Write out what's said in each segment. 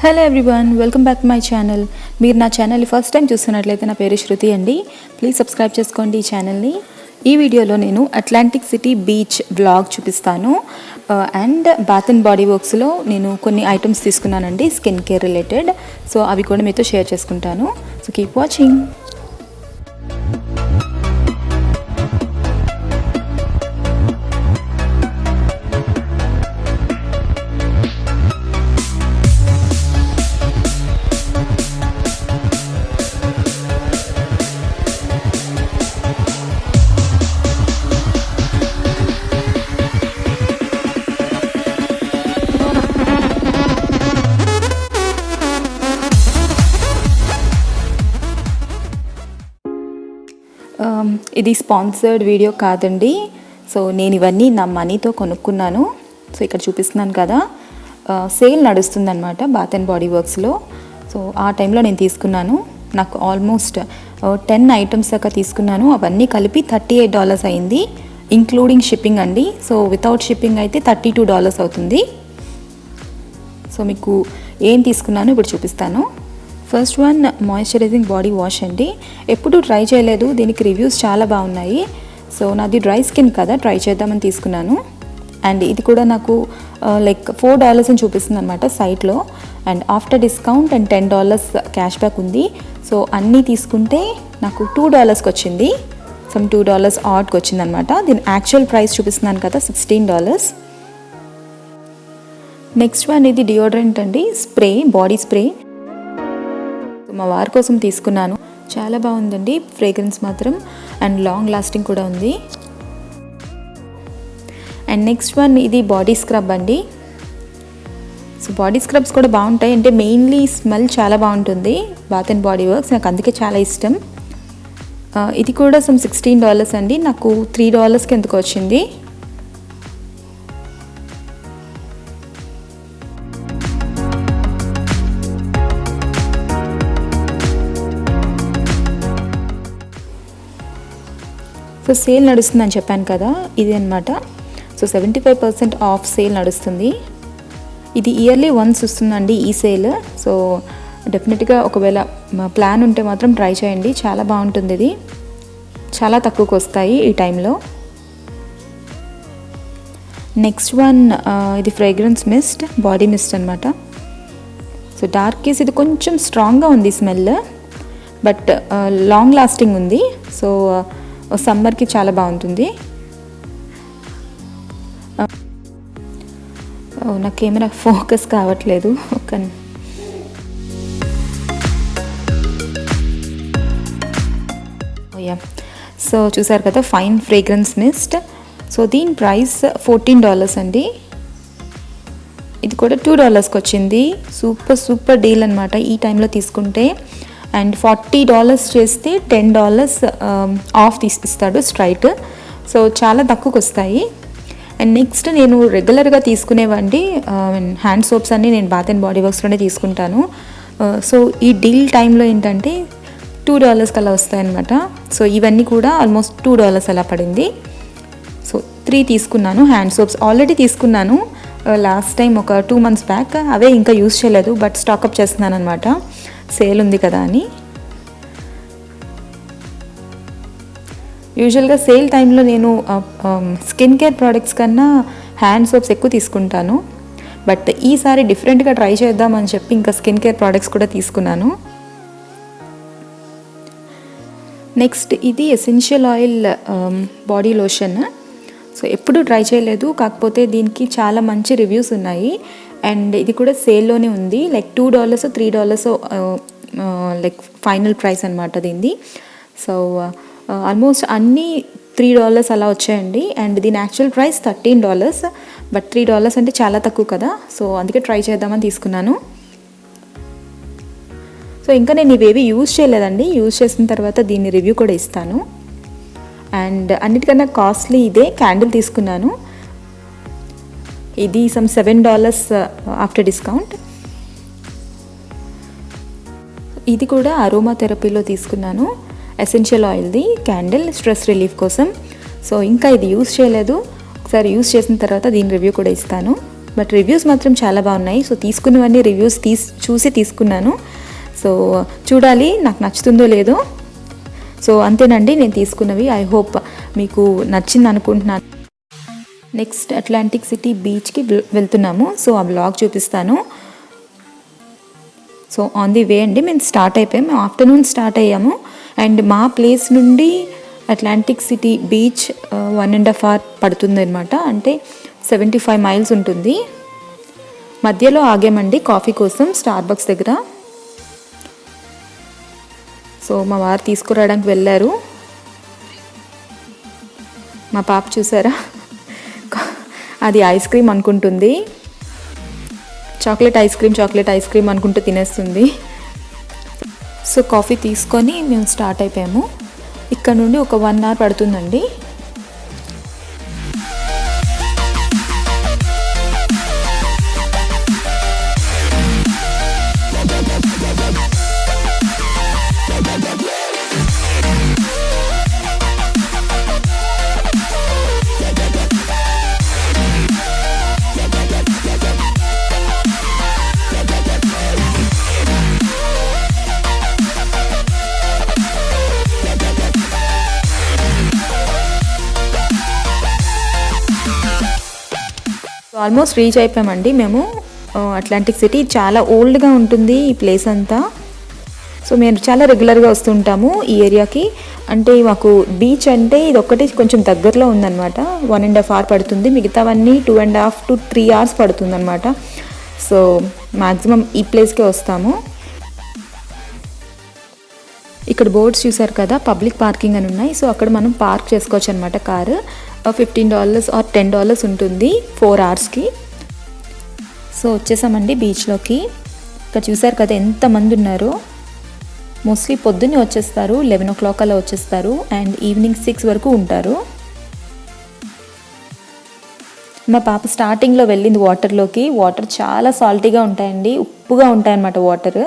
Hello everyone, welcome back to my channel. మీరు నా ఛానల్ని ఫస్ట్ టైం చూస్తున్నట్లయితే నా పేరు శృతి అండి. ప్లీజ్ సబ్స్క్రైబ్ చేసుకోండి ఈ ఛానల్ని. ఈ వీడియోలో నేను అట్లాంటిక్ సిటీ బీచ్ వ్లాగ్ చూపిస్తాను. అండ్ బాత్ అండ్ బాడీ వర్క్స్లో నేను కొన్ని ఐటమ్స్ తీసుకున్నానండి స్కిన్ కేర్ రిలేటెడ్. సో అవి కూడా మీతో షేర్ చేసుకుంటాను. So keep watching. ఇది స్పాన్సర్డ్ వీడియో కాదండి. సో నేను ఇవన్నీ నా మనీతో కొనుక్కున్నాను. సో ఇక్కడ చూపిస్తున్నాను కదా, సేల్ నడుస్తుందన్నమాట బాత్ అండ్ బాడీ వర్క్స్లో. సో ఆ టైంలో నేను తీసుకున్నాను. నాకు ఆల్మోస్ట్ 10 ఐటమ్స్ దాకా తీసుకున్నాను. అవన్నీ కలిపి $38 అయింది, ఇంక్లూడింగ్ షిప్పింగ్ అండి. సో వితౌట్ షిప్పింగ్ అయితే $32 అవుతుంది. సో మీకు ఏం తీసుకున్నాను ఇప్పుడు చూపిస్తాను. First one moisturising body wash అండి. ఎప్పుడు ట్రై చేయలేదు, దీనికి రివ్యూస్ చాలా బాగున్నాయి. సో నాది డ్రై స్కిన్ కదా, ట్రై చేద్దామని తీసుకున్నాను. అండ్ ఇది కూడా నాకు లైక్ $4 అని చూపిస్తుంది అనమాట సైట్లో. And after discount and $10 cash back ఉంది. సో అన్నీ తీసుకుంటే నాకు $2కి వచ్చింది. సమ్ $2 ఆడ్కి వచ్చింది అనమాట. దీని యాక్చువల్ ప్రైస్ చూపిస్తున్నాను కదా, $16. నెక్స్ట్ వన్ ఇది డియోడ్రెంట్ అండి, స్ప్రే, బాడీ స్ప్రే. మా వారి కోసం తీసుకున్నాను. చాలా బాగుందండి ఫ్రేగ్రెన్స్ మాత్రం, అండ్ లాంగ్ లాస్టింగ్ కూడా ఉంది. అండ్ నెక్స్ట్ వన్ ఇది బాడీ స్క్రబ్ అండి. సో బాడీ స్క్రబ్స్ కూడా బాగుంటాయి, అంటే మెయిన్లీ స్మెల్ చాలా బాగుంటుంది బాత్ అండ్ బాడీ వర్క్స్, నాకు అందుకే చాలా ఇష్టం. ఇది కూడా సమ్ $16 అండి, నాకు $3కి ఎందుకు వచ్చింది. సో సేల్ నడుస్తుందని చెప్పాను కదా, ఇది అనమాట. సో 75% ఆఫ్ సేల్ నడుస్తుంది. ఇది ఇయర్లీ వన్స్ వస్తుందండి ఈ సేల్. సో డెఫినెట్గా ఒకవేళ ప్లాన్ ఉంటే మాత్రం ట్రై చేయండి, చాలా బాగుంటుంది. ఇది చాలా తక్కువకి వస్తాయి ఈ టైంలో. నెక్స్ట్ వన్ ఇది ఫ్రేగ్రెన్స్ మిస్ట్, బాడీ మిస్ట్ అనమాట. సో డార్కీస్ ఇది కొంచెం స్ట్రాంగ్గా ఉంది స్మెల్, బట్ లాంగ్ లాస్టింగ్ ఉంది. సో సమ్మర్కి చాలా బాగుంటుంది. నా కెమెరా ఫోకస్ కావట్లేదు. సో చూసారు కదా, ఫైన్ ఫ్రేగ్రెన్స్ మిస్ట్. సో దీని ప్రైస్ $14 అండి. ఇది కూడా $2కి వచ్చింది. సూపర్ డీల్ అనమాట ఈ టైంలో తీసుకుంటే. అండ్ $40 చేస్తే $10 ఆఫ్ ఇస్తాడు స్ట్రైట్. సో చాలా తక్కువకి వస్తాయి. అండ్ నెక్స్ట్ నేను రెగ్యులర్గా తీసుకునేవండి హ్యాండ్ సోప్స్ అన్నీ నేను బాత్ అండ్ బాడీ వర్క్స్లోనే తీసుకుంటాను. సో ఈ డీల్ టైంలో ఏంటంటే $2 అలా వస్తాయన్నమాట. సో ఇవన్నీ కూడా ఆల్మోస్ట్ $2 అలా పడింది. సో 3 తీసుకున్నాను హ్యాండ్ సోప్స్. ఆల్రెడీ తీసుకున్నాను లాస్ట్ టైం ఒక 2 months బ్యాక్. అవే ఇంకా యూజ్ చేయలేదు, బట్ స్టాకప్ చేస్తున్నాను అనమాట, సేల్ ఉంది కదా అని. యూజువల్గా సేల్ టైంలో నేను స్కిన్ కేర్ ప్రోడక్ట్స్ కన్నా హ్యాండ్ సోప్స్ ఎక్కువ తీసుకుంటాను, బట్ ఈసారి డిఫరెంట్గా ట్రై చేద్దామని చెప్పి ఇంకా స్కిన్ కేర్ ప్రోడక్ట్స్ కూడా తీసుకున్నాను. నెక్స్ట్ ఇది essential oil body lotion. So ఎప్పుడు ట్రై చేయలేదు, కాకపోతే దీనికి చాలా మంచి రివ్యూస్ ఉన్నాయి. అండ్ ఇది కూడా సేల్లోనే ఉంది, లైక్ $2 $3 లైక్ ఫైనల్ ప్రైస్ అనమాట దీనిది. సో ఆల్మోస్ట్ అన్నీ $3 అలా వచ్చాయండి. అండ్ దీని యాక్చువల్ ప్రైస్ $13, బట్ $3 అంటే చాలా తక్కువ కదా. సో అందుకే ట్రై చేద్దామని తీసుకున్నాను. సో ఇంకా నేను ఇవేవి యూజ్ చేయలేదండి, యూజ్ చేసిన తర్వాత దీన్ని రివ్యూ కూడా ఇస్తాను. అండ్ అన్నిటికన్నా కాస్ట్లీ ఇదే క్యాండిల్ తీసుకున్నాను. ఇది సమ్ $7 ఆఫ్టర్ డిస్కౌంట్. ఇది కూడా అరోమా థెరపీలో తీసుకున్నాను, ఎసెన్షియల్ ఆయిల్ది క్యాండిల్, స్ట్రెస్ రిలీఫ్ కోసం. సో ఇంకా ఇది యూజ్ చేయలేదు, ఒకసారి యూజ్ చేసిన తర్వాత దీని రివ్యూ కూడా ఇస్తాను. బట్ రివ్యూస్ మాత్రం చాలా బాగున్నాయి. సో తీసుకున్నవన్నీ రివ్యూస్ చూసి తీసుకున్నాను. సో చూడాలి నాకు నచ్చుతుందో లేదో. సో అంతేనండి నేను తీసుకున్నవి. ఐ హోప్ మీకు నచ్చింది అనుకుంటున్నాను. నెక్స్ట్ అట్లాంటిక్ సిటీ బీచ్కి వెళ్తున్నాము. సో ఆ బ్లాగ్ చూపిస్తాను. సో ఆన్ ది వే అండి మేము స్టార్ట్ అయిపోయాము. మేము ఆఫ్టర్నూన్ స్టార్ట్ అయ్యాము. అండ్ మా ప్లేస్ నుండి అట్లాంటిక్ సిటీ బీచ్ 1.5 hours పడుతుంది అనమాట. అంటే 75 miles ఉంటుంది. మధ్యలో ఆగామండి కాఫీ కోసం స్టార్బక్స్ దగ్గర. సో మా వారు తీసుకురావడానికి వెళ్ళారు. మా పాప చూసారా, అది ఐస్ క్రీమ్ అనుకుంటుంది. చాక్లెట్ ఐస్ క్రీమ్ అనుకుంటూ తినేస్తుంది. సో కాఫీ తీసుకొని మేము స్టార్ట్ అయిపోయాము. ఇక్కడ నుండి ఒక 1 hour పడుతుందండి. ఆల్మోస్ట్ రీచ్ అయిపోయామండి మేము. అట్లాంటిక్ సిటీ చాలా ఓల్డ్గా ఉంటుంది ఈ ప్లేస్ అంతా. సో మేము చాలా రెగ్యులర్గా వస్తుంటాము ఈ ఏరియాకి. అంటే మాకు బీచ్ అంటే ఇది ఒక్కటి కొంచెం దగ్గరలో ఉందన్నమాట. 1.5 hours పడుతుంది. మిగతావన్నీ 2.5 to 3 hours పడుతుంది అనమాట. సో మ్యాక్సిమం ఈ ప్లేస్కే వస్తాము. ఇక్కడ బోర్డ్స్ చూసారు కదా, పబ్లిక్ పార్కింగ్ అని ఉన్నాయి. సో అక్కడ మనం పార్క్ చేసుకోవచ్చు అనమాట కారు. $15 or $10 ఉంటుంది 4 hours. సో వచ్చేసామండి బీచ్లోకి. ఇక్కడ చూసారు కదా ఎంతమంది ఉన్నారో. మోస్ట్లీ పొద్దున్నే వచ్చేస్తారు, 11 o'clock అలా వచ్చేస్తారు. అండ్ ఈవినింగ్ 6 వరకు ఉంటారు. మా పాప స్టార్టింగ్లో వెళ్ళింది వాటర్లోకి. వాటర్ చాలా సాల్టీగా ఉంటాయండి, ఉప్పుగా ఉంటాయన్నమాట వాటర్.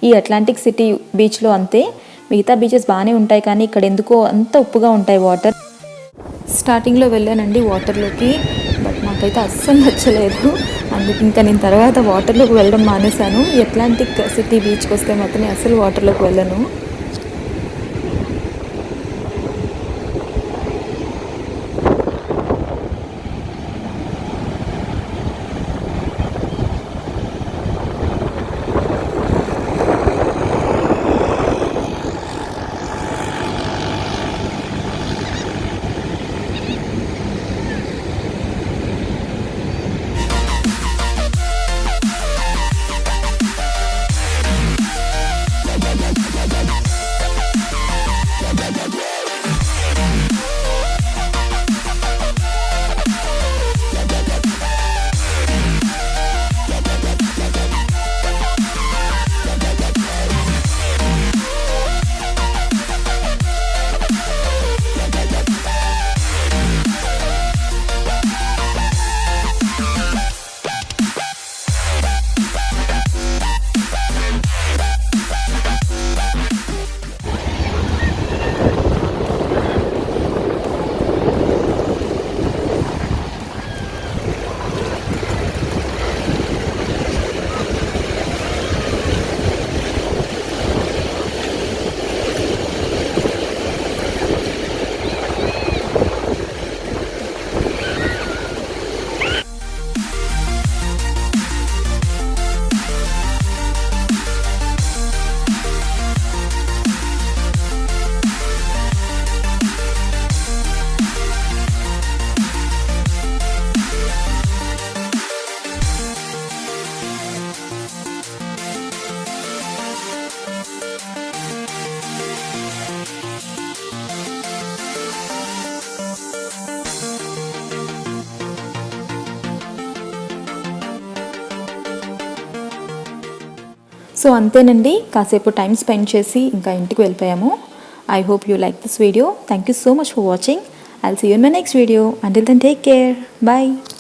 ఈ అట్లాంటిక్ సిటీ బీచ్లో అంతే. మిగతా బీచెస్ బాగానే ఉంటాయి కానీ ఇక్కడ ఎందుకో అంత ఉప్పుగా ఉంటాయి వాటర్. స్టార్టింగ్లో వెళ్ళానండి వాటర్లోకి, బట్ నాకైతే అస్సలు నచ్చలేదు. అందుకు ఇంకా నేను తర్వాత వాటర్లోకి వెళ్ళడం మానేశాను. అట్లాంటిక్ సిటీ బీచ్కి వస్తే మాత్రం అస్సలు వాటర్లోకి వెళ్ళను. సో అంతేనండి, కాసేపు టైం స్పెండ్ చేసి ఇంకా ఇంటికి వెళ్ళిపోయాము. I hope you like this video. Thank you so much for watching. I'll see you in my next video. Until then, take care. Bye.